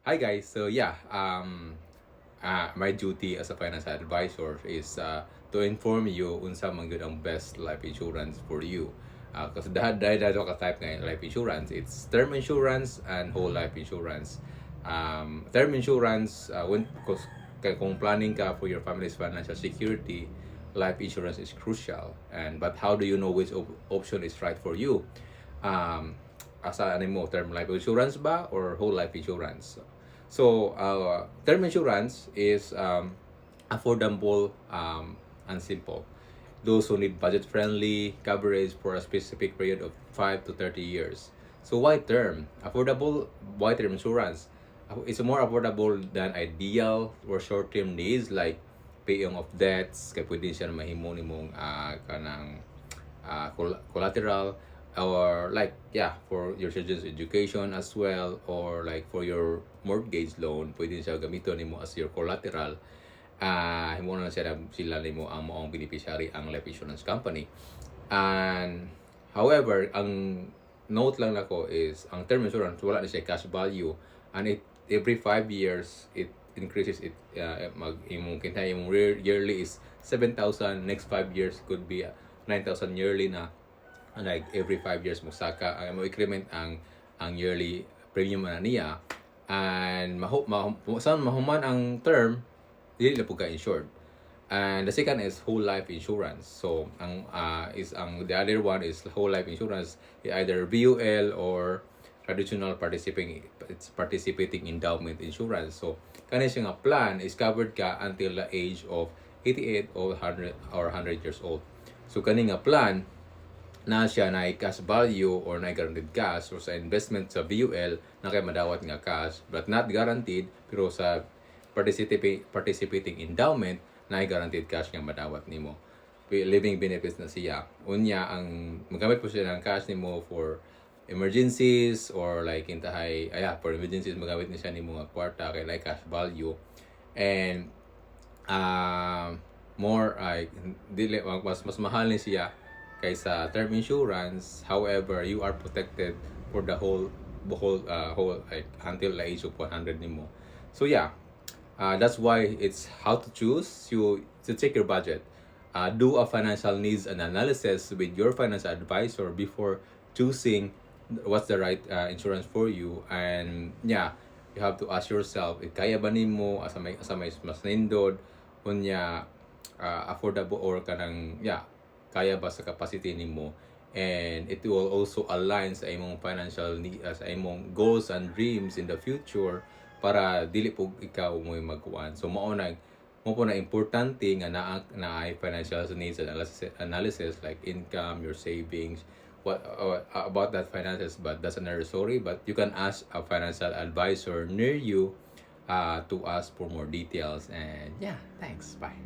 Hi guys. My duty as a financial advisor is to inform you unsa man gyud ang best life insurance for you. Kasi dahil ka type ng life insurance, it's term insurance and whole life insurance. Term insurance kung planning ka for your family's financial security, life insurance is crucial. But how do you know which option is right for you? Asa ano mo, term life insurance ba or whole life insurance? Term insurance is affordable and simple. Those who need budget-friendly coverage for a specific period of 5 to 30 years. So why term? Affordable, why term insurance? It's more affordable than ideal or short-term needs like paying off debts, kaya pwede siya mahimo nimong kanang collateral, or for your children's education as well, or like for your mortgage loan pwede siya gamiton nimo as your collateral. Himo na sila nimo ang maong beneficiary ang life insurance company. And however, ang note lang nako is ang term insurance wala na siya cash value, and every 5 years it increases. It imong yearly is 7,000, next 5 years could be 9,000 yearly na, like every 5 years mo saka mo increment ang yearly premium na niya. And mahuman ang term, dili na po ka insured. And the second is whole life insurance. So the other one is whole life insurance, either VUL or traditional participating endowment insurance. So kani siya nga plan is covered ka until the age of 88 or 100 years old. So kani nga plan na siya na cash value or na guaranteed cash, or sa investment sa VUL na kay madawat nga cash but not guaranteed, pero sa participating endowment na guaranteed cash nga madawat nimo. Living benefits na siya. Unya ang magamit po siya ng cash nimo for emergencies, or like for emergencies magamit ni siya nimo nga kwarta kay like cash value. And more dili mas mahal ni siya kaysa term insurance. However, you are protected for the whole until the age of 100 nimo. So that's why it's how to choose. You to check your budget. Do a financial needs analysis with your financial advisor before choosing what's the right insurance for you. And you have to ask yourself, kaya ba nimo asa may mas nindod unya, affordable or kanang kaya ba sa capacity nimo, and it will also align sa imong financial sa imong goals and dreams in the future, para dili po ikaw mo magkuan. So mo po na importante nga na ay financial needs analysis like income, your savings, what about that finances. But that's another story, but you can ask a financial advisor near you to ask for more details. And thanks, bye.